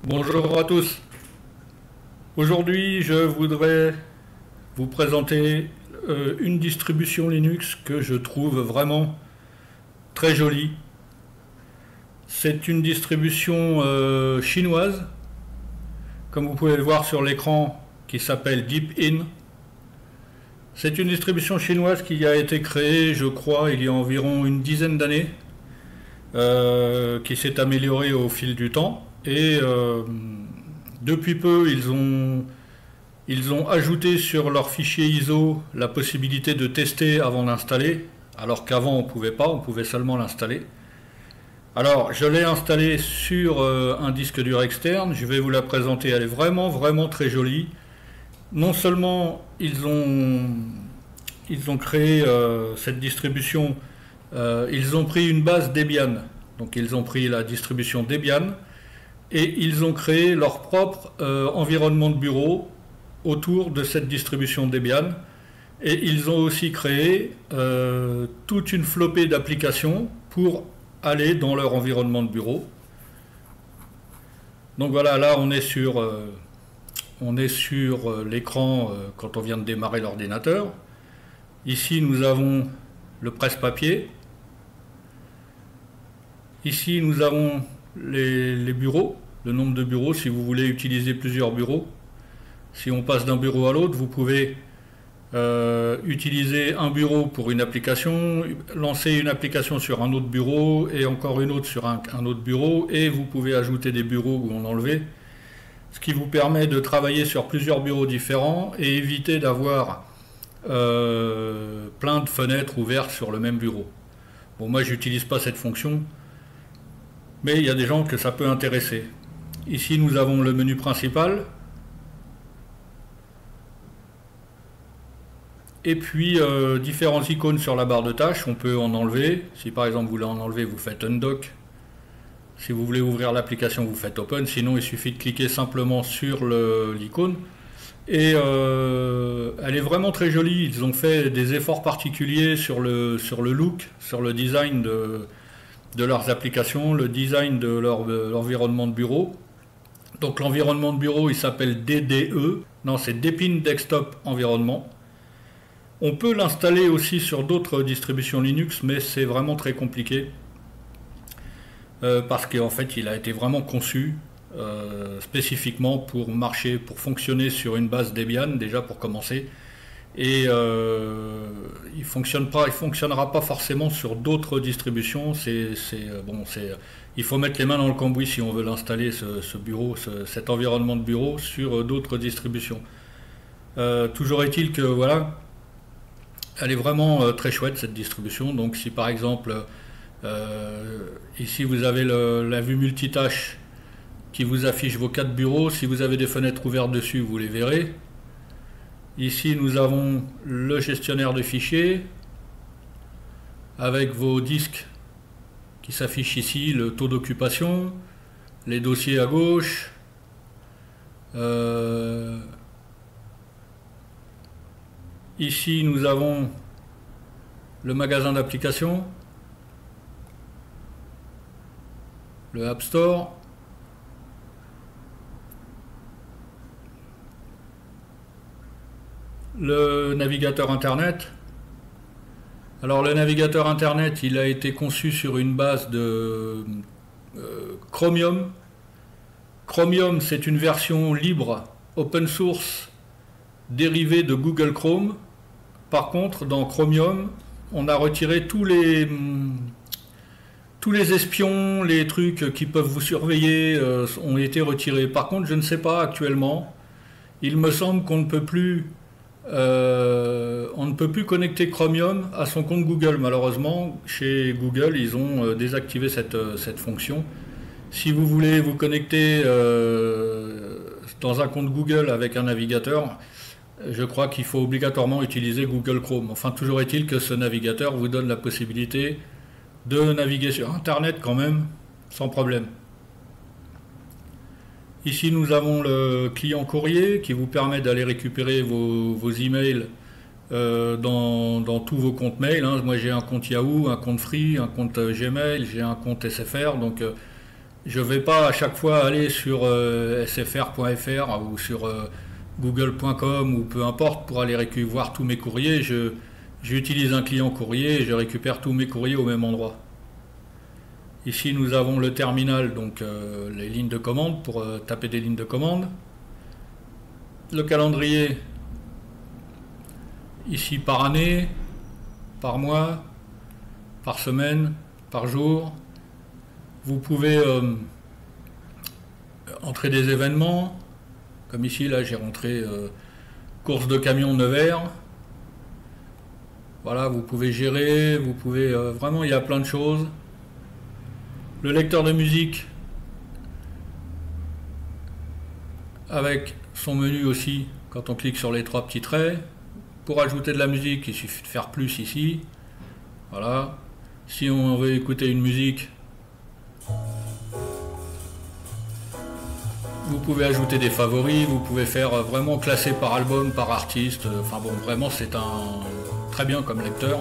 Bonjour à tous. Aujourd'hui, je voudrais vous présenter une distribution Linux que je trouve vraiment très jolie. C'est une distribution chinoise, comme vous pouvez le voir sur l'écran, qui s'appelle Deepin. C'est une distribution chinoise qui a été créée, je crois, il y a environ une dizaine d'années, qui s'est améliorée au fil du temps. Et depuis peu, ils ont ajouté sur leur fichier ISO la possibilité de tester avant d'installer, alors qu'avant on ne pouvait pas, on pouvait seulement l'installer. Alors je l'ai installé sur un disque dur externe, je vais vous la présenter, elle est vraiment vraiment très jolie. Non seulement ils ont créé cette distribution, ils ont pris une base Debian, donc ils ont pris la distribution Debian, et ils ont créé leur propre environnement de bureau autour de cette distribution Debian. Et ils ont aussi créé toute une flopée d'applications pour aller dans leur environnement de bureau. Donc voilà, là on est sur l'écran quand on vient de démarrer l'ordinateur. Ici nous avons le presse-papier. Ici nous avons les bureaux, le nombre de bureaux si vous voulez utiliser plusieurs bureaux. Si on passe d'un bureau à l'autre, vous pouvez utiliser un bureau pour une application, lancer une application sur un autre bureau et encore une autre sur un autre bureau, et vous pouvez ajouter des bureaux ou en enlever, ce qui vous permet de travailler sur plusieurs bureaux différents et éviter d'avoir plein de fenêtres ouvertes sur le même bureau. Bon, moi j'utilise pas cette fonction, mais il y a des gens que ça peut intéresser. Ici nous avons le menu principal, et puis différentes icônes sur la barre de tâches, on peut en enlever. Si par exemple vous voulez en enlever, vous faites undock. Si vous voulez ouvrir l'application, vous faites open. Sinon, il suffit de cliquer simplement sur l'icône. Et elle est vraiment très jolie. Ils ont fait des efforts particuliers sur le look, sur le design de leurs applications, le design de leur environnement de bureau. Donc l'environnement de bureau, il s'appelle DDE. Non, c'est Deepin Desktop Environment. On peut l'installer aussi sur d'autres distributions Linux, mais c'est vraiment très compliqué. Parce qu'en fait, il a été vraiment conçu spécifiquement pour marcher, pour fonctionner sur une base Debian, déjà pour commencer. Et il fonctionnera pas forcément sur d'autres distributions. Il faut mettre les mains dans le cambouis si on veut l'installer, cet environnement de bureau sur d'autres distributions. Toujours est-il que voilà, elle est vraiment très chouette cette distribution. Donc si par exemple ici vous avez la vue multitâche qui vous affiche vos 4 bureaux, si vous avez des fenêtres ouvertes dessus, vous les verrez. Ici nous avons le gestionnaire de fichiers avec vos disques qui s'affichent ici, le taux d'occupation, les dossiers à gauche, ici nous avons le magasin d'applications, le App Store, le navigateur internet. Alors le navigateur internet, il a été conçu sur une base de Chromium. Chromium, c'est une version libre, open source, dérivée de Google Chrome. Par contre, dans Chromium, on a retiré tous les espions, les trucs qui peuvent vous surveiller ont été retirés. Par contre, je ne sais pas actuellement. Il me semble qu'on ne peut plus connecter Chromium à son compte Google. Malheureusement, chez Google, ils ont désactivé cette fonction. Si vous voulez vous connecter dans un compte Google avec un navigateur, je crois qu'il faut obligatoirement utiliser Google Chrome. Enfin, toujours est-il que ce navigateur vous donne la possibilité de naviguer sur Internet quand même, sans problème. Ici, nous avons le client courrier qui vous permet d'aller récupérer vos emails dans tous vos comptes mail. Moi, j'ai un compte Yahoo, un compte Free, un compte Gmail, j'ai un compte SFR. Donc, Je ne vais pas à chaque fois aller sur sfr.fr ou sur google.com ou peu importe pour aller voir tous mes courriers. J'utilise un client courrier et je récupère tous mes courriers au même endroit. Ici nous avons le terminal, donc les lignes de commande pour taper des lignes de commande. Le calendrier, ici par année, par mois, par semaine, par jour. Vous pouvez entrer des événements, comme ici, là j'ai rentré course de camion Nevers. Voilà, vous pouvez gérer, vous pouvez vraiment, il y a plein de choses. Le lecteur de musique avec son menu aussi, quand on clique sur les trois petits traits. Pour ajouter de la musique, il suffit de faire plus ici. Voilà. Si on veut écouter une musique, vous pouvez ajouter des favoris, vous pouvez faire vraiment classer par album, par artiste. Enfin bon, vraiment c'est très bien comme lecteur.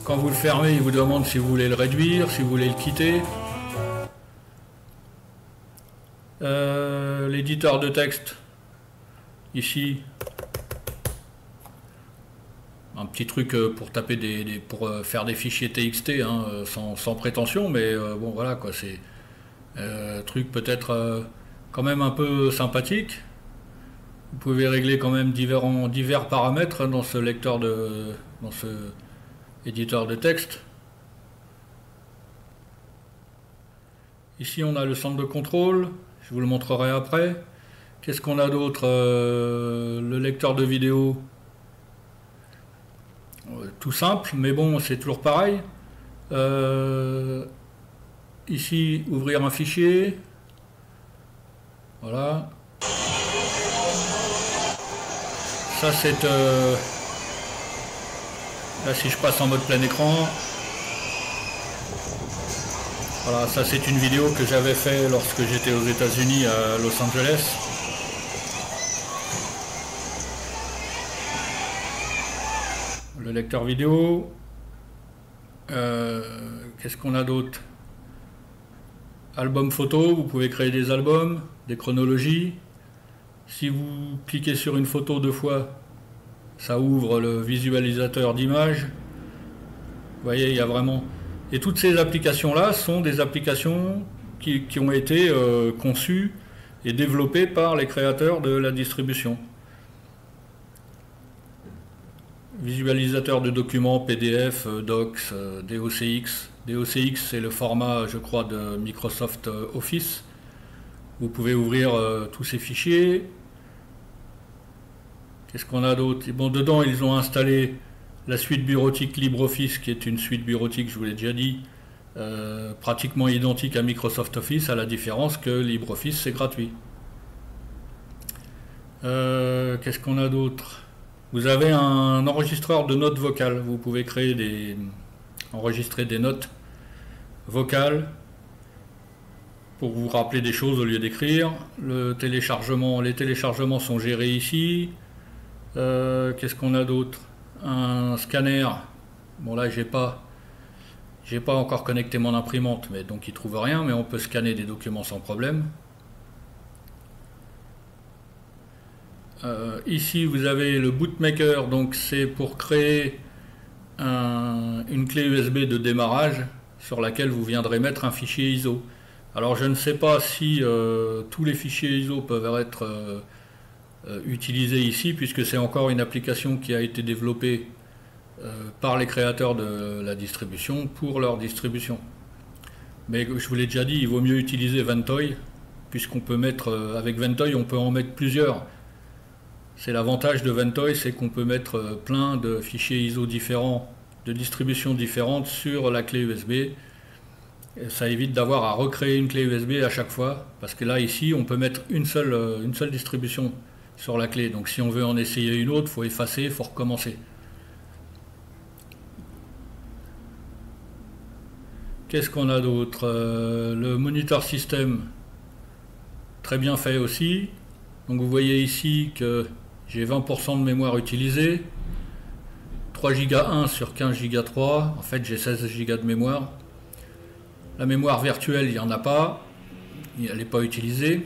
Quand vous le fermez, il vous demande si vous voulez le réduire, si vous voulez le quitter. L'éditeur de texte, ici, un petit truc pour taper pour faire des fichiers TXT, hein, sans prétention, mais bon voilà quoi, c'est truc peut-être quand même un peu sympathique. Vous pouvez régler quand même divers paramètres dans ce dans ce éditeur de texte. Ici on a le centre de contrôle, je vous le montrerai après. Qu'est-ce qu'on a d'autre? Le lecteur de vidéo, tout simple, mais bon c'est toujours pareil. Ici ouvrir un fichier, voilà. Ça c'est là si je passe en mode plein écran, voilà, ça c'est une vidéo que j'avais fait lorsque j'étais aux États-Unis à Los Angeles. Le lecteur vidéo. Qu'est-ce qu'on a d'autre? Album photo, vous pouvez créer des albums, des chronologies. Si vous cliquez sur une photo deux fois, ça ouvre le visualisateur d'images. Vous voyez, il y a vraiment... Et toutes ces applications-là sont des applications qui ont été conçues et développées par les créateurs de la distribution. Visualisateur de documents, PDF, Docs, DOCX. DOCX, c'est le format, je crois, de Microsoft Office. Vous pouvez ouvrir tous ces fichiers. Qu'est-ce qu'on a d'autre? Bon, dedans, ils ont installé la suite bureautique LibreOffice, qui est une suite bureautique, je vous l'ai déjà dit, pratiquement identique à Microsoft Office, à la différence que LibreOffice, c'est gratuit. Qu'est-ce qu'on a d'autre? Vous avez un enregistreur de notes vocales. Vous pouvez enregistrer des notes vocales pour vous rappeler des choses au lieu d'écrire. Les téléchargements sont gérés ici. Qu'est-ce qu'on a d'autre? Un scanner. Bon là j'ai pas encore connecté mon imprimante, mais donc il trouve rien, mais on peut scanner des documents sans problème. Ici vous avez le bootmaker, donc c'est pour créer une clé USB de démarrage sur laquelle vous viendrez mettre un fichier ISO. Alors je ne sais pas si tous les fichiers ISO peuvent être utilisés ici, puisque c'est encore une application qui a été développée par les créateurs de la distribution pour leur distribution. Mais je vous l'ai déjà dit, il vaut mieux utiliser Ventoy, puisqu'on peut mettre avec Ventoy on peut en mettre plusieurs. C'est l'avantage de Ventoy, c'est qu'on peut mettre plein de fichiers ISO différents, de distributions différentes sur la clé USB. Et ça évite d'avoir à recréer une clé USB à chaque fois, parce que là ici on peut mettre une seule distribution sur la clé. Donc si on veut en essayer une autre, il faut effacer, il faut recommencer. Qu'est-ce qu'on a d'autre? Le moniteur système, très bien fait aussi. Donc vous voyez ici que j'ai 20% de mémoire utilisée, 3 Go 1 sur 15 Go 3, en fait j'ai 16 Go de mémoire. La mémoire virtuelle, il n'y en a pas. elle n'est pas utilisée.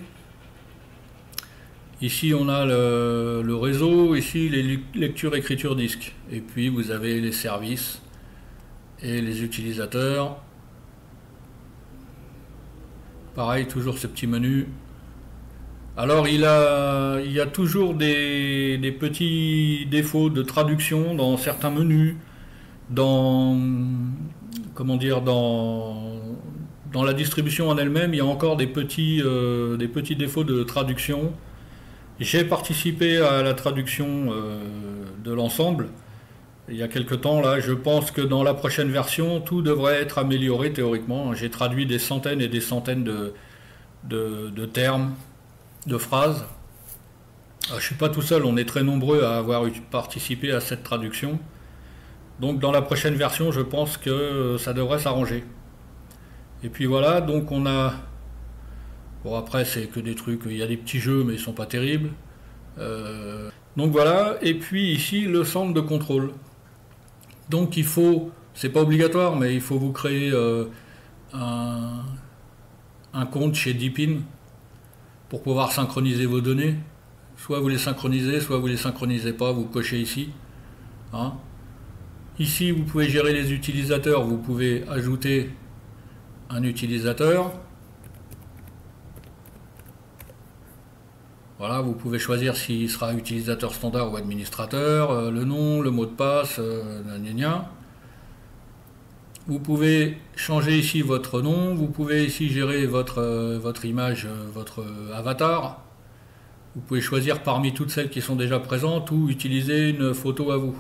Ici on a le réseau, ici les lectures écriture disque. Et puis vous avez les services et les utilisateurs. Pareil, toujours ce petit menu. Alors il y a toujours des petits défauts de traduction dans certains menus, dans comment dire, dans la distribution en elle-même, il y a encore des petits défauts de traduction. J'ai participé à la traduction de l'ensemble il y a quelque temps là. Je pense que dans la prochaine version, tout devrait être amélioré théoriquement. J'ai traduit des centaines et des centaines de termes, de phrases. Je ne suis pas tout seul, on est très nombreux à avoir participé à cette traduction. Donc dans la prochaine version, je pense que ça devrait s'arranger. Et puis voilà, donc on a... Bon après c'est que des trucs, il y a des petits jeux mais ils sont pas terribles. Donc voilà, et puis ici le centre de contrôle. Donc il faut, c'est pas obligatoire, mais il faut vous créer un compte chez Deepin pour pouvoir synchroniser vos données. Soit vous les synchronisez, soit vous les synchronisez pas, vous cochez ici. Hein. Ici vous pouvez gérer les utilisateurs, vous pouvez ajouter un utilisateur. Voilà, vous pouvez choisir s'il sera utilisateur standard ou administrateur, le nom, le mot de passe, gna gna. Vous pouvez changer ici votre nom, vous pouvez ici gérer votre image, votre avatar. Vous pouvez choisir parmi toutes celles qui sont déjà présentes ou utiliser une photo à vous.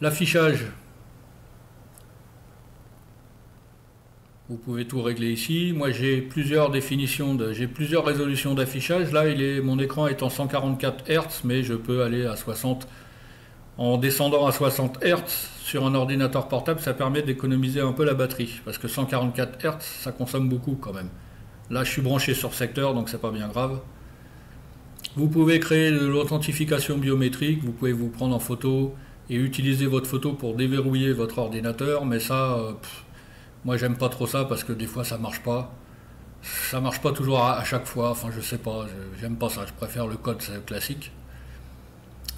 L'affichage. Vous pouvez tout régler ici. Moi j'ai plusieurs définitions, j'ai plusieurs résolutions d'affichage. Là mon écran est en 144 Hz, mais je peux aller à 60. En descendant à 60 Hz sur un ordinateur portable, ça permet d'économiser un peu la batterie. Parce que 144 Hz, ça consomme beaucoup quand même. Là je suis branché sur secteur, donc c'est pas bien grave. Vous pouvez créer de l'authentification biométrique, vous pouvez vous prendre en photo et utiliser votre photo pour déverrouiller votre ordinateur, mais ça... moi j'aime pas trop ça parce que des fois ça marche pas. Ça marche pas toujours à chaque fois, enfin je sais pas, j'aime pas ça, je préfère le code classique.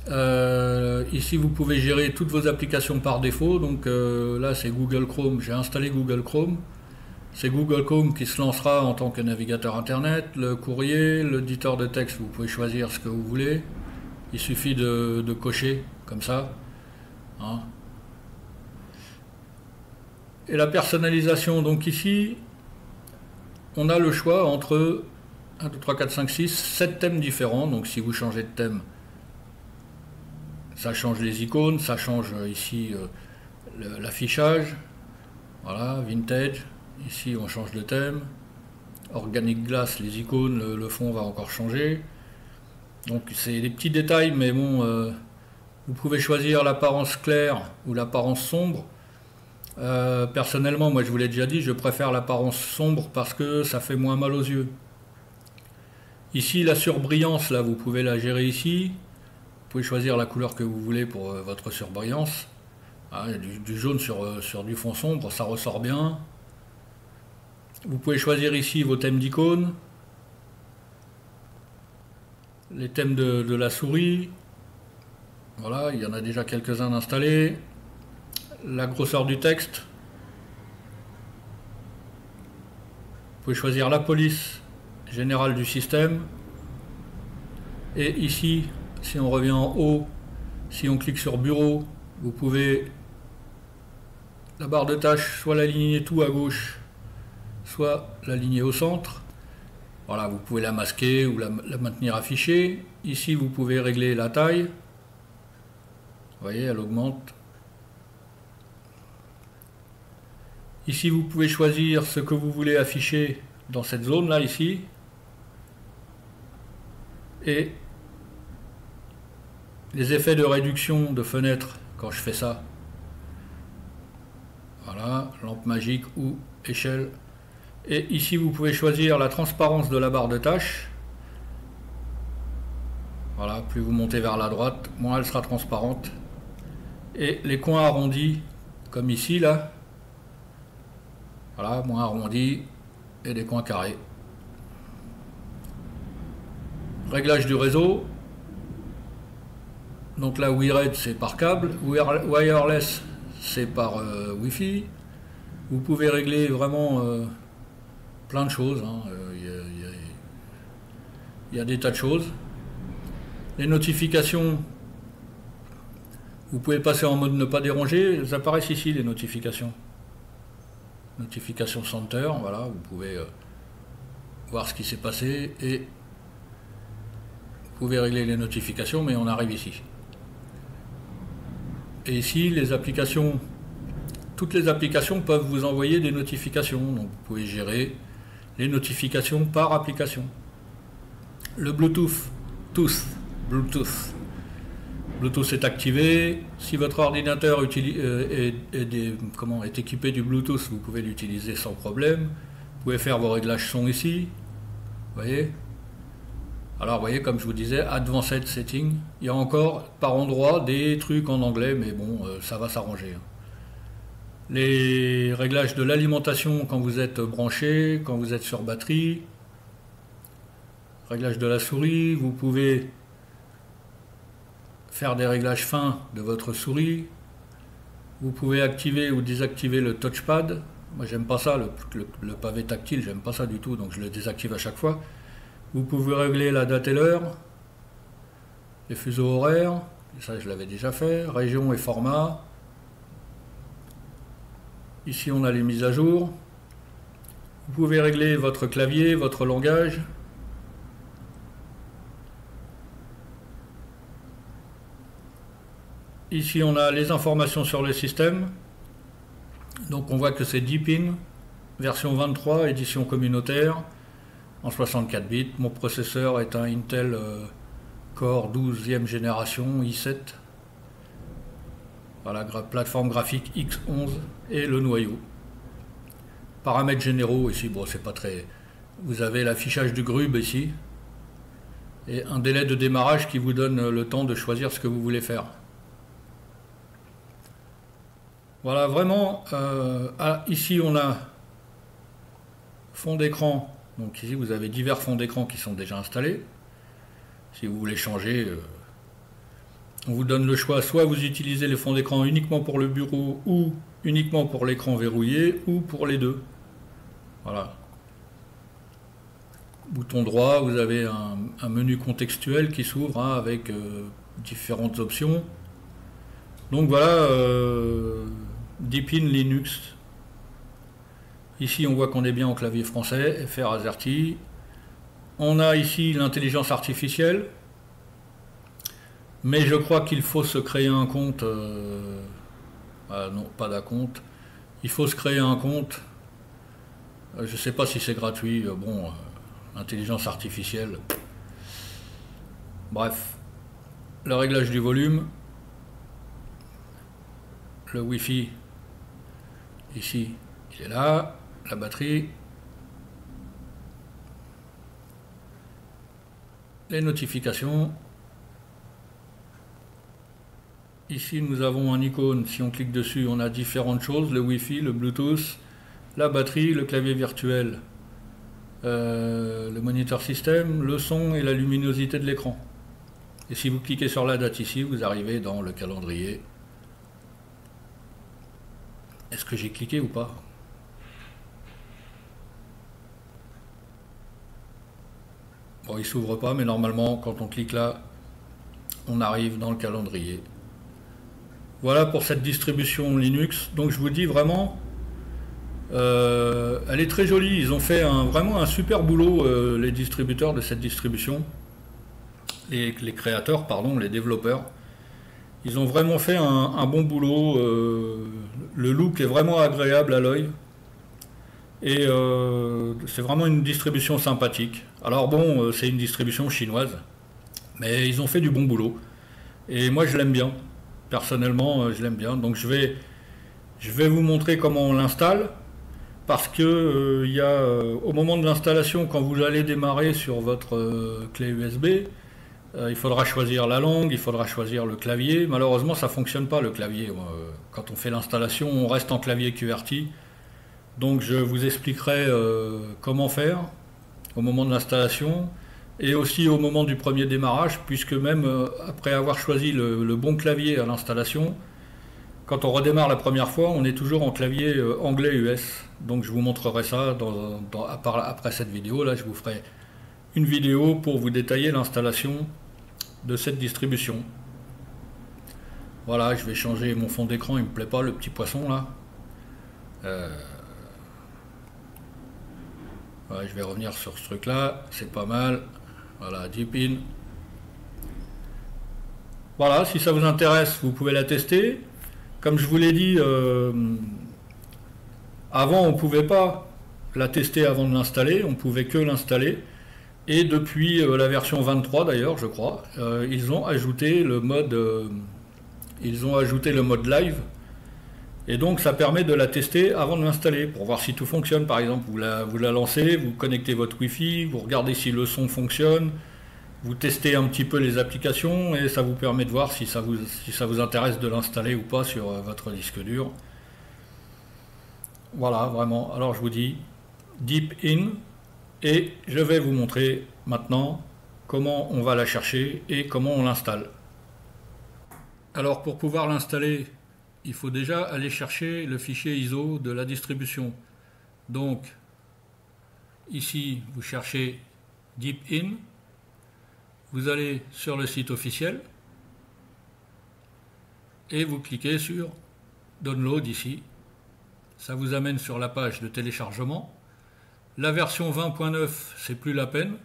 Ici vous pouvez gérer toutes vos applications par défaut, donc là c'est Google Chrome, j'ai installé Google Chrome. C'est Google Chrome qui se lancera en tant que navigateur internet, le courrier, l'éditeur de texte, vous pouvez choisir ce que vous voulez. Il suffit de cocher comme ça. Hein. Et la personnalisation, donc ici, on a le choix entre 1, 2, 3, 4, 5, 6, 7 thèmes différents. Donc si vous changez de thème, ça change les icônes, ça change ici l'affichage. Voilà, vintage. Ici on change de thème. Organic Glass, les icônes, le fond va encore changer. Donc c'est des petits détails, mais bon, vous pouvez choisir l'apparence claire ou l'apparence sombre. Personnellement, moi je vous l'ai déjà dit, je préfère l'apparence sombre parce que ça fait moins mal aux yeux. Ici la surbrillance, là vous pouvez la gérer ici. Vous pouvez choisir la couleur que vous voulez pour votre surbrillance. Ah, du jaune sur du fond sombre, ça ressort bien. Vous pouvez choisir ici vos thèmes d'icônes, les thèmes de la souris. Voilà, il y en a déjà quelques-uns installés. La grosseur du texte. Vous pouvez choisir la police générale du système. Et ici, si on revient en haut, si on clique sur bureau, vous pouvez la barre de tâches soit l'aligner tout à gauche, soit l'aligner au centre. Voilà, vous pouvez la masquer ou la maintenir affichée. Ici, vous pouvez régler la taille. Vous voyez, elle augmente. Ici, vous pouvez choisir ce que vous voulez afficher dans cette zone-là, ici. Et les effets de réduction de fenêtre quand je fais ça. Voilà, lampe magique ou échelle. Et ici, vous pouvez choisir la transparence de la barre de tâches. Voilà, plus vous montez vers la droite, moins elle sera transparente. Et les coins arrondis, comme ici, là. Voilà, moins arrondi. et des coins carrés. Réglage du réseau. Donc là, Wired, c'est par câble. Wireless, c'est par Wi-Fi. Vous pouvez régler vraiment plein de choses. Il y a des tas de choses. Les notifications, vous pouvez passer en mode ne pas déranger. Elles apparaissent ici, les notifications. Notification Center, voilà, vous pouvez voir ce qui s'est passé et vous pouvez régler les notifications, mais on arrive ici. Et ici, les applications, toutes les applications peuvent vous envoyer des notifications. Donc vous pouvez gérer les notifications par application. Le Bluetooth est activé. Si votre ordinateur est équipé du Bluetooth, vous pouvez l'utiliser sans problème. Vous pouvez faire vos réglages son ici. Vous voyez ? Alors, vous voyez, comme je vous disais, Advanced Setting. Il y a encore par endroit des trucs en anglais, mais bon, ça va s'arranger. Les réglages de l'alimentation quand vous êtes branché, quand vous êtes sur batterie. Réglage de la souris. Vous pouvez faire des réglages fins de votre souris. Vous pouvez activer ou désactiver le touchpad. Moi, j'aime pas ça, le pavé tactile, j'aime pas ça du tout, donc je le désactive à chaque fois. Vous pouvez régler la date et l'heure, les fuseaux horaires, ça je l'avais déjà fait, région et format. Ici on a les mises à jour. Vous pouvez régler votre clavier, votre langage. Ici on a les informations sur le système. Donc on voit que c'est Deepin, version 23, édition communautaire. En 64 bits, mon processeur est un Intel Core 12e génération i7. Voilà, plateforme graphique X11 et le noyau. Paramètres généraux ici, bon c'est pas très... Vous avez l'affichage du GRUB ici. Et un délai de démarrage qui vous donne le temps de choisir ce que vous voulez faire. Voilà, vraiment, ici on a fond d'écran. Donc ici vous avez divers fonds d'écran qui sont déjà installés. Si vous voulez changer, on vous donne le choix, soit vous utilisez les fonds d'écran uniquement pour le bureau ou uniquement pour l'écran verrouillé ou pour les deux. Voilà. Bouton droit, vous avez un menu contextuel qui s'ouvre avec différentes options. Donc voilà, Deepin Linux. Ici, on voit qu'on est bien en clavier français, FR AZERTY. On a ici l'intelligence artificielle. Mais je crois qu'il faut se créer un compte. Non, pas d'un compte. Il faut se créer un compte. Je ne sais pas si c'est gratuit. Intelligence artificielle. Bref. Le réglage du volume. Le Wi-Fi. Ici, il est là. La batterie, les notifications. Ici nous avons un icône, si on clique dessus on a différentes choses, le Wi-Fi, le Bluetooth, la batterie, le clavier virtuel, le moniteur système, le son et la luminosité de l'écran. Et si vous cliquez sur la date ici, vous arrivez dans le calendrier. Est-ce que j'ai cliqué ou pas ? Bon, il s'ouvre pas, mais normalement, quand on clique là, on arrive dans le calendrier. Voilà pour cette distribution Linux. Donc je vous dis vraiment, elle est très jolie. Ils ont fait vraiment un super boulot, les distributeurs de cette distribution. Les créateurs, pardon, les développeurs. Ils ont vraiment fait un bon boulot. Le look est vraiment agréable à l'œil. Et c'est vraiment une distribution sympathique. Alors bon, c'est une distribution chinoise, mais ils ont fait du bon boulot. Et moi je l'aime bien. Personnellement, je l'aime bien. Donc je vais vous montrer comment on l'installe. Parce que au moment de l'installation, quand vous allez démarrer sur votre clé USB, il faudra choisir la langue, il faudra choisir le clavier. Malheureusement, ça ne fonctionne pas le clavier. Quand on fait l'installation, on reste en clavier QWERTY. Donc je vous expliquerai comment faire au moment de l'installation et aussi au moment du premier démarrage, puisque même après avoir choisi le bon clavier à l'installation, quand on redémarre la première fois, on est toujours en clavier anglais US. Donc je vous montrerai ça après cette vidéo. Là, je vous ferai une vidéo pour vous détailler l'installation de cette distribution. Voilà, je vais changer mon fond d'écran, il me plaît pas le petit poisson là. Ouais, je vais revenir sur ce truc là, c'est pas mal. Voilà, Deep In. Voilà, si ça vous intéresse, vous pouvez la tester. Comme je vous l'ai dit, avant on pouvait pas la tester avant de l'installer, on pouvait que l'installer. Et depuis la version 23 d'ailleurs, je crois, ils ont ajouté le mode live. Et donc ça permet de la tester avant de l'installer, pour voir si tout fonctionne. Par exemple, vous la lancez, vous connectez votre Wi-Fi, vous regardez si le son fonctionne, vous testez un petit peu les applications, et ça vous permet de voir si ça vous intéresse de l'installer ou pas sur votre disque dur. Voilà, vraiment. Alors je vous dis Deep In, et je vais vous montrer maintenant comment on va la chercher et comment on l'installe. Alors pour pouvoir l'installer, il faut déjà aller chercher le fichier ISO de la distribution. Donc, ici, vous cherchez Deep In, vous allez sur le site officiel et vous cliquez sur Download ici. Ça vous amène sur la page de téléchargement. La version 20.9, c'est plus la peine,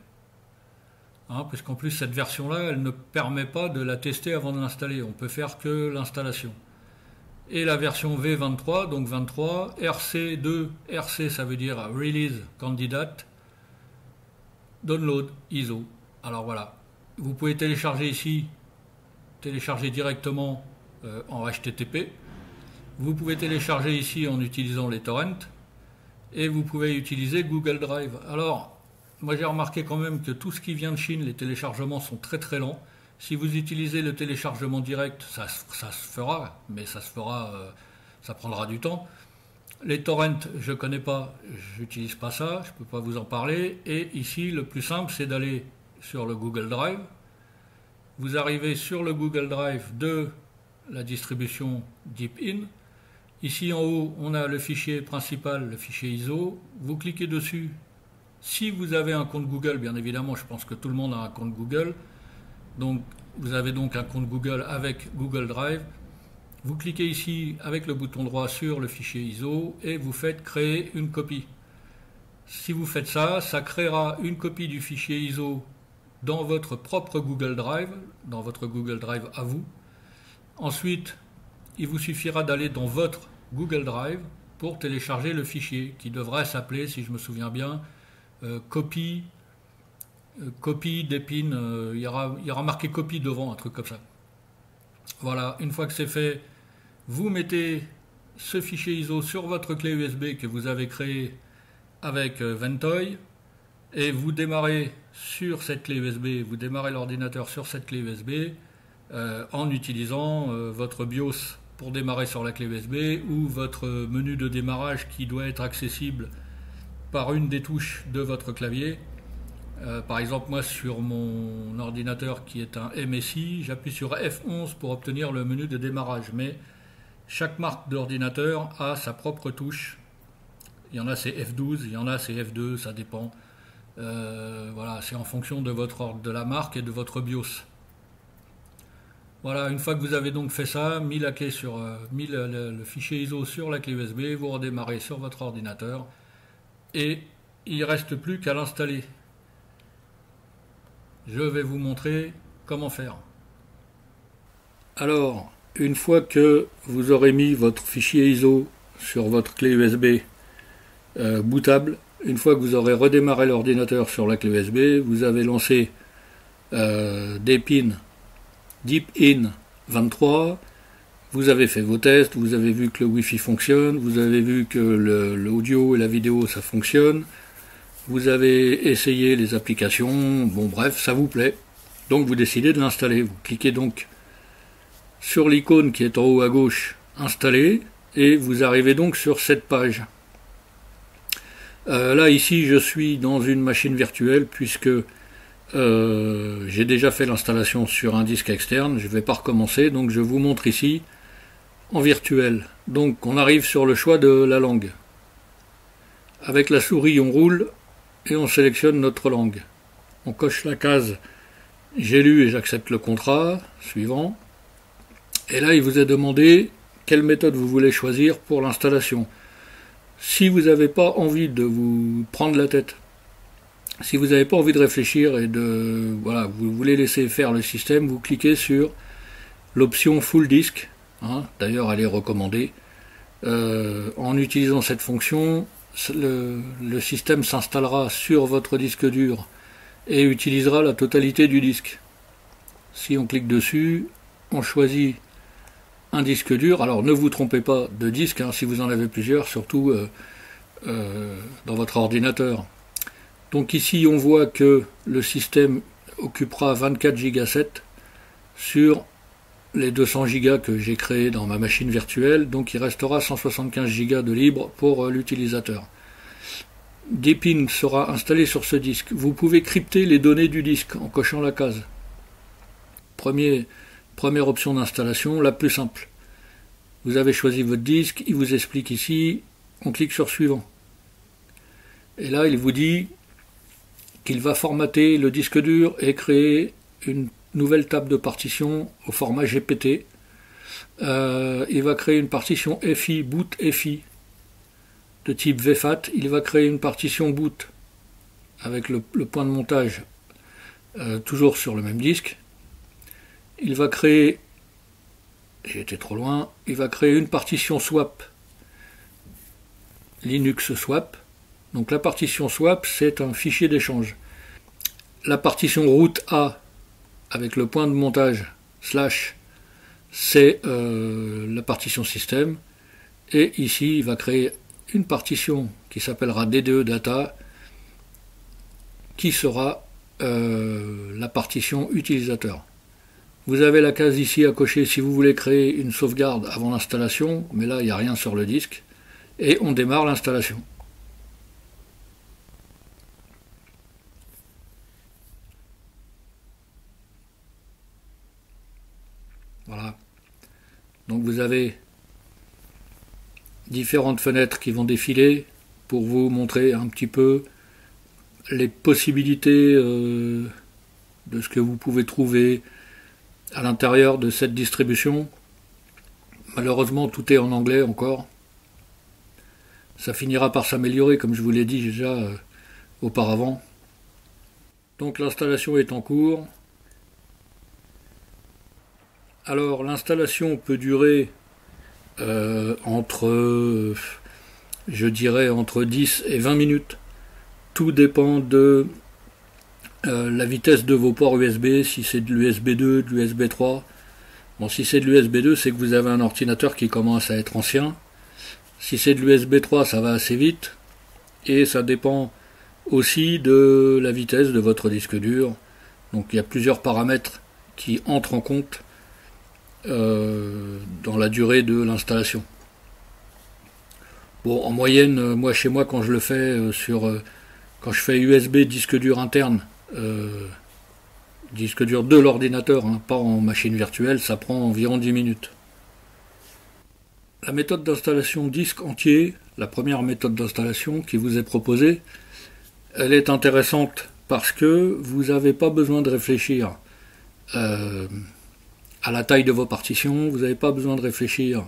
parce qu'en plus cette version-là, elle ne permet pas de la tester avant de l'installer. On peut faire que l'installation. Et la version V23, donc 23, RC2, RC ça veut dire Release Candidate, Download ISO. Alors voilà, vous pouvez télécharger ici, télécharger directement en HTTP. Vous pouvez télécharger ici en utilisant les torrents. Et vous pouvez utiliser Google Drive. Alors, moi j'ai remarqué quand même que tout ce qui vient de Chine, les téléchargements sont très très lents. Si vous utilisez le téléchargement direct, ça se fera, mais ça prendra du temps. Les torrents, je ne connais pas, j'utilise pas ça, je ne peux pas vous en parler. Et ici, le plus simple, c'est d'aller sur le Google Drive. Vous arrivez sur le Google Drive de la distribution Deep In. Ici en haut, on a le fichier principal, le fichier ISO. Vous cliquez dessus. Si vous avez un compte Google, bien évidemment, je pense que tout le monde a un compte Google. Donc, vous avez donc un compte Google avec Google Drive. Vous cliquez ici avec le bouton droit sur le fichier ISO et vous faites créer une copie. Si vous faites ça, ça créera une copie du fichier ISO dans votre propre Google Drive, dans votre Google Drive à vous. Ensuite, il vous suffira d'aller dans votre Google Drive pour télécharger le fichier qui devrait s'appeler, si je me souviens bien, copie Deep In, il y aura marqué copie devant, un truc comme ça. Voilà, une fois que c'est fait, vous mettez ce fichier ISO sur votre clé USB que vous avez créé avec Ventoy et vous démarrez sur cette clé USB, vous démarrez l'ordinateur sur cette clé USB en utilisant votre BIOS pour démarrer sur la clé USB ou votre menu de démarrage qui doit être accessible par une des touches de votre clavier. Par exemple, moi sur mon ordinateur qui est un MSI, j'appuie sur F11 pour obtenir le menu de démarrage. Mais chaque marque d'ordinateur a sa propre touche. Il y en a c'est F12, il y en a c'est F2, ça dépend. Voilà, c'est en fonction de la marque et de votre BIOS. Voilà, une fois que vous avez donc fait ça, mis le fichier ISO sur la clé USB, vous redémarrez sur votre ordinateur et il ne reste plus qu'à l'installer. Je vais vous montrer comment faire. Alors, une fois que vous aurez mis votre fichier ISO sur votre clé USB bootable, une fois que vous aurez redémarré l'ordinateur sur la clé USB, vous avez lancé Deep In 23, vous avez fait vos tests, vous avez vu que le Wi-Fi fonctionne, vous avez vu que l'audio et la vidéo ça fonctionne, vous avez essayé les applications, bon bref, ça vous plaît. Donc vous décidez de l'installer. Vous cliquez donc sur l'icône qui est en haut à gauche, installer, et vous arrivez donc sur cette page. Là ici je suis dans une machine virtuelle puisque j'ai déjà fait l'installation sur un disque externe, je ne vais pas recommencer, donc je vous montre ici en virtuel. Donc on arrive sur le choix de la langue. Avec la souris on roule et on sélectionne notre langue. On coche la case j'ai lu et j'accepte le contrat, suivant. Et là il vous est demandé quelle méthode vous voulez choisir pour l'installation. Si vous n'avez pas envie de vous prendre la tête, si vous n'avez pas envie de réfléchir et de voilà, vous voulez laisser faire le système, vous cliquez sur l'option Full Disk. Hein, d'ailleurs, elle est recommandée. En utilisant cette fonction, le système s'installera sur votre disque dur et utilisera la totalité du disque. Si on clique dessus, on choisit un disque dur. Alors ne vous trompez pas de disque, hein, si vous en avez plusieurs, surtout dans votre ordinateur. Donc ici on voit que le système occupera 24 Go 7 sur les 200 Go que j'ai créés dans ma machine virtuelle, donc il restera 175 Go de libre pour l'utilisateur. Deepin sera installé sur ce disque. Vous pouvez crypter les données du disque en cochant la case. Première option d'installation, la plus simple. Vous avez choisi votre disque, il vous explique ici, on clique sur suivant. Et là, il vous dit qu'il va formater le disque dur et créer une nouvelle table de partition au format GPT. Il va créer une partition FI, boot FI, de type VFAT. Il va créer une partition boot avec le point de montage toujours sur le même disque. Il va créer, j'ai été trop loin, il va créer une partition swap, Linux swap. Donc la partition swap, c'est un fichier d'échange. La partition root A, avec le point de montage slash, c'est la partition système. Et ici, il va créer une partition qui s'appellera DDE data, qui sera la partition utilisateur. Vous avez la case ici à cocher si vous voulez créer une sauvegarde avant l'installation, mais là il n'y a rien sur le disque. Et on démarre l'installation. Voilà. Donc vous avez différentes fenêtres qui vont défiler pour vous montrer un petit peu les possibilités de ce que vous pouvez trouver à l'intérieur de cette distribution. Malheureusement, tout est en anglais encore. Ça finira par s'améliorer, comme je vous l'ai dit déjà auparavant. Donc l'installation est en cours. Alors l'installation peut durer entre 10 et 20 minutes. Tout dépend de la vitesse de vos ports USB, si c'est de l'USB 2, de l'USB 3. Bon, si c'est de l'USB 2, c'est que vous avez un ordinateur qui commence à être ancien. Si c'est de l'USB 3, ça va assez vite. Et ça dépend aussi de la vitesse de votre disque dur. Donc il y a plusieurs paramètres qui entrent en compte dans la durée de l'installation. Bon, en moyenne, moi chez moi, quand je le fais quand je fais USB disque dur interne, disque dur de l'ordinateur, hein, pas en machine virtuelle, ça prend environ 10 minutes. La méthode d'installation disque entier, la première méthode d'installation qui vous est proposée, elle est intéressante parce que vous n'avez pas besoin de réfléchir à la taille de vos partitions, vous n'avez pas besoin de réfléchir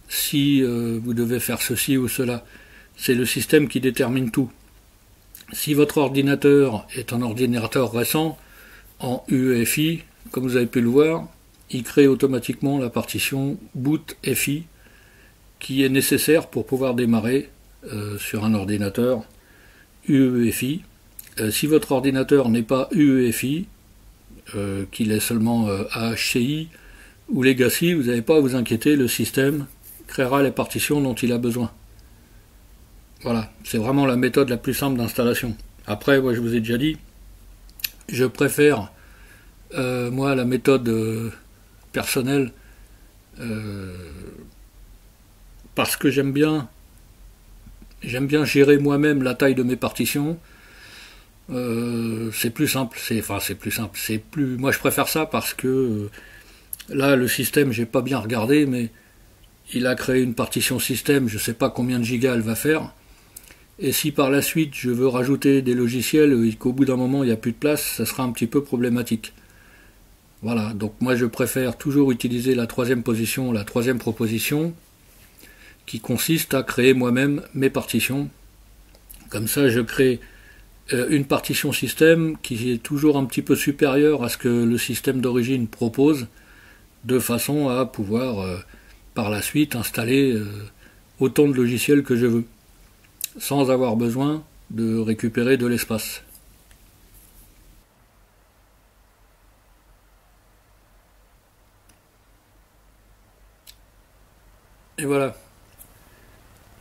si vous devez faire ceci ou cela. C'est le système qui détermine tout. Si votre ordinateur est un ordinateur récent, en UEFI, comme vous avez pu le voir, il crée automatiquement la partition boot FI qui est nécessaire pour pouvoir démarrer sur un ordinateur UEFI. Si votre ordinateur n'est pas UEFI, qu'il est seulement AHCI ou Legacy, vous n'avez pas à vous inquiéter, le système créera les partitions dont il a besoin. Voilà, c'est vraiment la méthode la plus simple d'installation. Après, moi je vous ai déjà dit, je préfère moi la méthode personnelle parce que j'aime bien j'aime bien gérer moi-même la taille de mes partitions. C'est plus simple, c'est plus simple, moi je préfère ça parce que là le système, j'ai pas bien regardé, mais il a créé une partition système, je sais pas combien de gigas elle va faire, et si par la suite je veux rajouter des logiciels et qu'au bout d'un moment il n'y a plus de place, ça sera un petit peu problématique. Voilà, donc moi je préfère toujours utiliser la troisième proposition, qui consiste à créer moi-même mes partitions. Comme ça je crée une partition système qui est toujours un petit peu supérieure à ce que le système d'origine propose, de façon à pouvoir par la suite installer autant de logiciels que je veux, sans avoir besoin de récupérer de l'espace. Et voilà,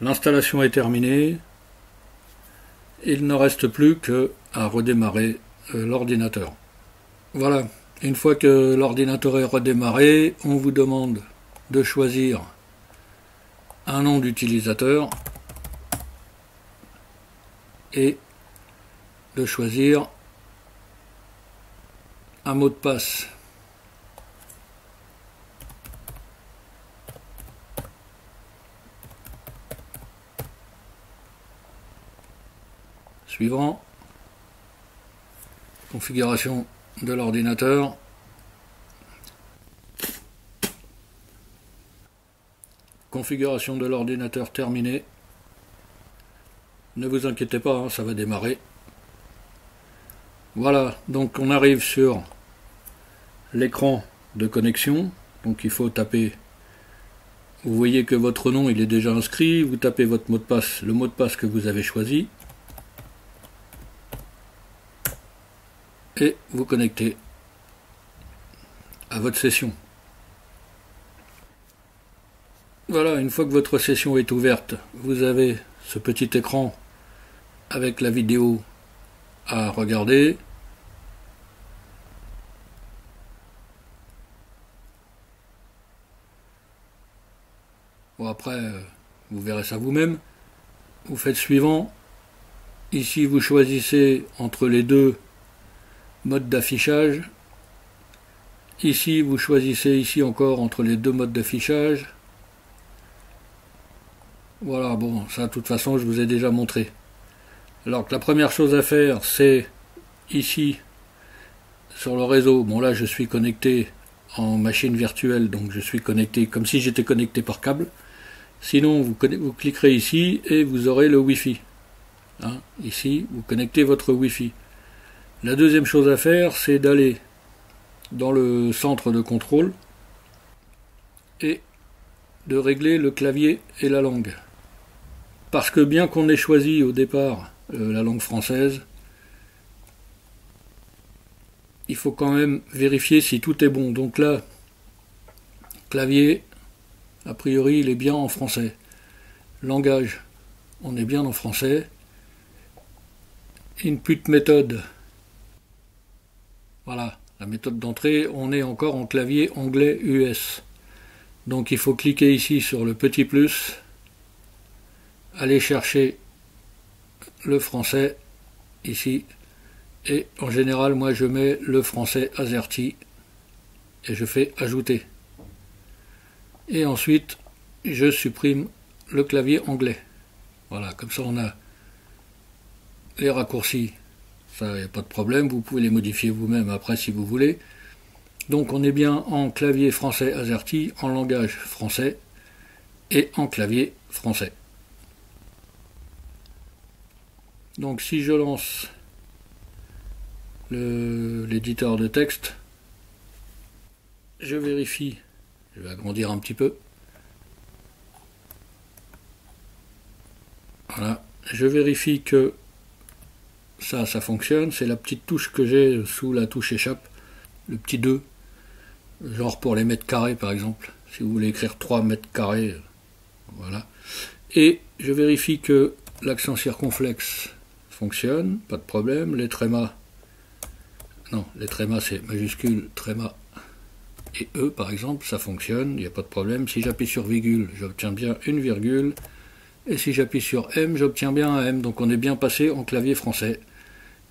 l'installation est terminée. Il ne reste plus qu'à redémarrer l'ordinateur. Voilà, une fois que l'ordinateur est redémarré, on vous demande de choisir un nom d'utilisateur et de choisir un mot de passe. Suivant, configuration de l'ordinateur. Configuration de l'ordinateur terminée. Ne vous inquiétez pas, hein, ça va démarrer. Voilà, donc on arrive sur l'écran de connexion. Donc il faut taper. Vous voyez que votre nom il est déjà inscrit. Vous tapez votre mot de passe, le mot de passe que vous avez choisi. Et vous connectez à votre session. Voilà, une fois que votre session est ouverte, vous avez ce petit écran avec la vidéo à regarder. Bon, après, vous verrez ça vous-même. Vous faites suivant. Ici, vous choisissez entre les deux modes d'affichage. Ici, vous choisissez ici encore entre les deux modes d'affichage. Voilà, bon, ça de toute façon je vous ai déjà montré. Alors que la première chose à faire, c'est ici, sur le réseau, bon là je suis connecté en machine virtuelle, donc je suis connecté comme si j'étais connecté par câble. Sinon, vous cliquerez ici et vous aurez le Wi-Fi. Hein, ici, vous connectez votre Wi-Fi. La deuxième chose à faire, c'est d'aller dans le centre de contrôle et de régler le clavier et la langue. Parce que bien qu'on ait choisi au départ la langue française, il faut quand même vérifier si tout est bon. Donc là, clavier, a priori il est bien en français. Langage, on est bien en français. Input méthode, voilà, la méthode d'entrée, on est encore en clavier anglais US. Donc il faut cliquer ici sur le petit plus, aller chercher le français ici, et en général moi je mets le français AZERTY et je fais ajouter. Et ensuite je supprime le clavier anglais. Voilà, comme ça on a les raccourcis, ça n'y a pas de problème, vous pouvez les modifier vous-même après si vous voulez. Donc on est bien en clavier français AZERTY, en langage français et en clavier français. Donc si je lance l'éditeur de texte, je vérifie, je vais agrandir un petit peu. Voilà, je vérifie que ça fonctionne, c'est la petite touche que j'ai sous la touche échappe, le petit 2, genre pour les mètres carrés par exemple, si vous voulez écrire 3 mètres carrés, voilà. Et je vérifie que l'accent circonflexe fonctionne, pas de problème, les trémas, non, les trémas c'est majuscule, tréma et E par exemple, ça fonctionne, il n'y a pas de problème. Si j'appuie sur virgule, j'obtiens bien une virgule, Et si j'appuie sur M, j'obtiens bien un M. Donc on est bien passé en clavier français.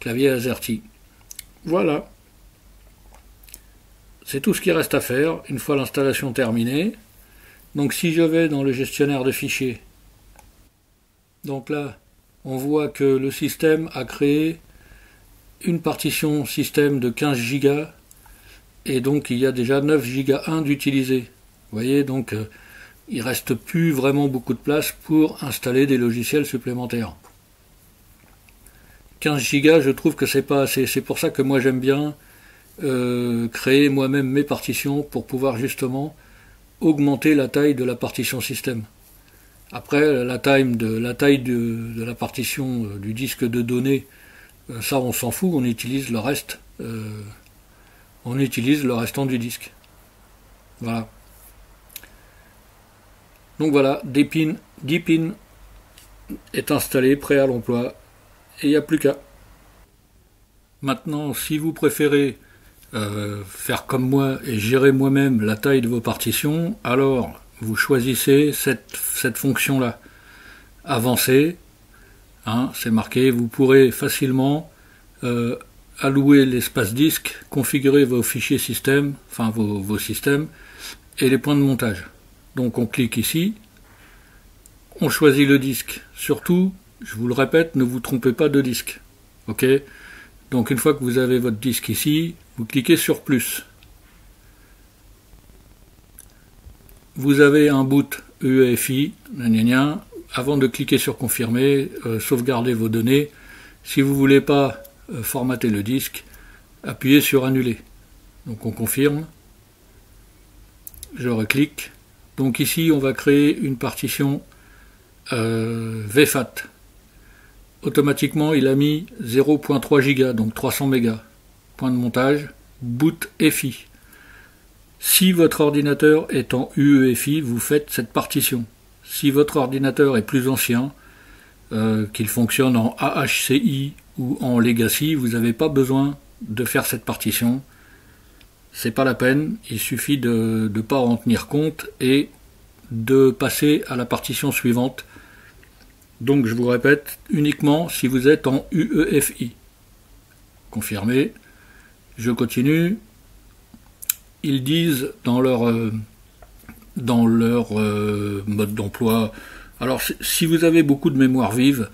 Clavier AZERTY. Voilà. C'est tout ce qu'il reste à faire une fois l'installation terminée. Donc si je vais dans le gestionnaire de fichiers, donc là, on voit que le système a créé une partition système de 15 Go et donc il y a déjà 9 Go 1 d'utilisés. Vous voyez, donc il ne reste plus vraiment beaucoup de place pour installer des logiciels supplémentaires. 15 Go, je trouve que c'est pas assez. C'est pour ça que moi j'aime bien créer moi-même mes partitions pour pouvoir justement augmenter la taille de la partition système. Après, la taille de la partition du disque de données, ça on s'en fout, on utilise le reste. On utilise le restant du disque. Voilà. Donc voilà, Deepin est installé, prêt à l'emploi, et il n'y a plus qu'à. Maintenant, si vous préférez faire comme moi et gérer moi-même la taille de vos partitions, alors vous choisissez cette fonction-là. Avancer, hein, c'est marqué, vous pourrez facilement allouer l'espace disque, configurer vos fichiers système, enfin vos systèmes, et les points de montage. Donc on clique ici, on choisit le disque. Surtout, je vous le répète, ne vous trompez pas de disque. Ok ? Donc une fois que vous avez votre disque ici, vous cliquez sur plus. Vous avez un boot UEFI, avant de cliquer sur confirmer, sauvegardez vos données. Si vous ne voulez pas formater le disque, appuyez sur annuler. Donc on confirme. Je reclique. Donc ici on va créer une partition VFAT. Automatiquement il a mis 0.3 Go, donc 300 mégas. Point de montage, boot EFI. Si votre ordinateur est en UEFI, vous faites cette partition. Si votre ordinateur est plus ancien, qu'il fonctionne en AHCI ou en Legacy, vous n'avez pas besoin de faire cette partition. C'est pas la peine, il suffit de ne pas en tenir compte et de passer à la partition suivante. Donc je vous répète, uniquement si vous êtes en UEFI. Confirmé. Je continue. Ils disent dans leur mode d'emploi, alors si vous avez beaucoup de mémoire vive,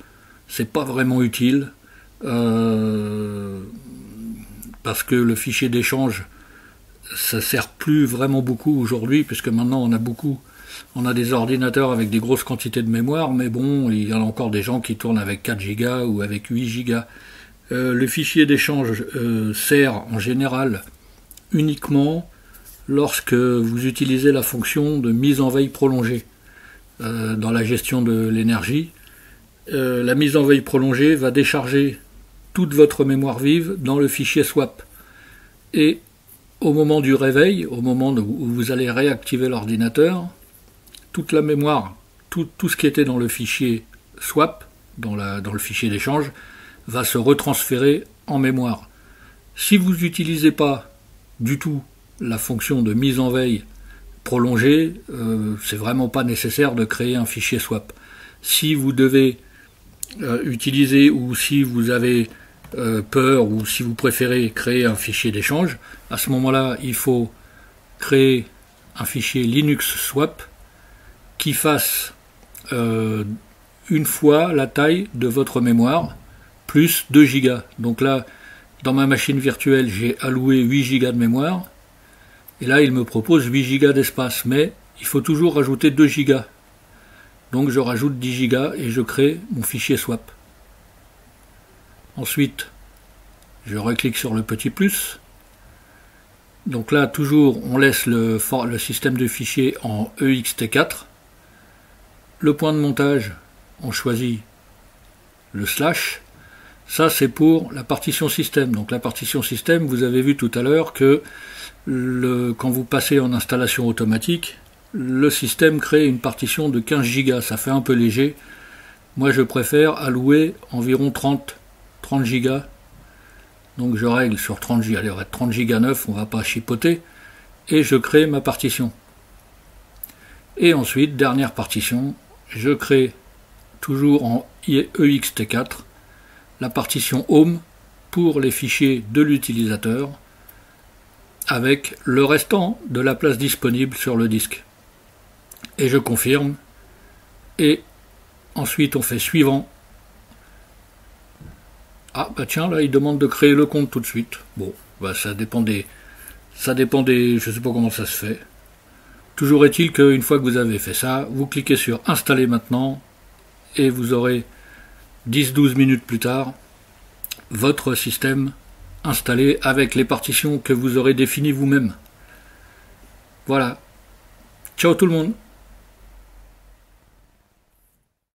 c'est pas vraiment utile parce que le fichier d'échange ça sert plus vraiment beaucoup aujourd'hui, puisque maintenant on a des ordinateurs avec des grosses quantités de mémoire, mais bon, il y a encore des gens qui tournent avec 4 Go ou avec 8 Go. Le fichier d'échange sert en général uniquement lorsque vous utilisez la fonction de mise en veille prolongée dans la gestion de l'énergie. La mise en veille prolongée va décharger toute votre mémoire vive dans le fichier swap. Et au moment du réveil, au moment où vous allez réactiver l'ordinateur, toute la mémoire, tout ce qui était dans le fichier swap, dans le fichier d'échange, va se retransférer en mémoire. Si vous n'utilisez pas du tout la fonction de mise en veille prolongée, c'est vraiment pas nécessaire de créer un fichier swap. Si vous devez utiliser, ou si vous avez peur, ou si vous préférez créer un fichier d'échange, à ce moment-là, il faut créer un fichier Linux swap qui fasse une fois la taille de votre mémoire, plus 2 Go. Donc là, dans ma machine virtuelle, j'ai alloué 8 Go de mémoire, et là, il me propose 8 Go d'espace, mais il faut toujours rajouter 2 Go. Donc je rajoute 10 Go et je crée mon fichier swap. Ensuite, je reclique sur le petit plus. Donc là, toujours, on laisse le système de fichiers en ext4. Le point de montage, on choisit le slash. Ça, c'est pour la partition système. Donc la partition système, vous avez vu tout à l'heure que quand vous passez en installation automatique, le système crée une partition de 15 Go. Ça fait un peu léger. Moi, je préfère allouer environ 30 Go. Donc je règle sur 30 Go. Allez, on va être 30 Go 9, on va pas chipoter. Et je crée ma partition. Et ensuite, dernière partition, je crée toujours en ext4, la partition Home pour les fichiers de l'utilisateur, avec le restant de la place disponible sur le disque. Et je confirme, et ensuite on fait suivant. Ah bah tiens, là il demande de créer le compte tout de suite. Bon, bah ça dépend des, je sais pas comment ça se fait. Toujours est-il qu'une fois que vous avez fait ça, vous cliquez sur installer maintenant, et vous aurez 10-12 minutes plus tard votre système installé avec les partitions que vous aurez définies vous-même. Voilà. Ciao tout le monde.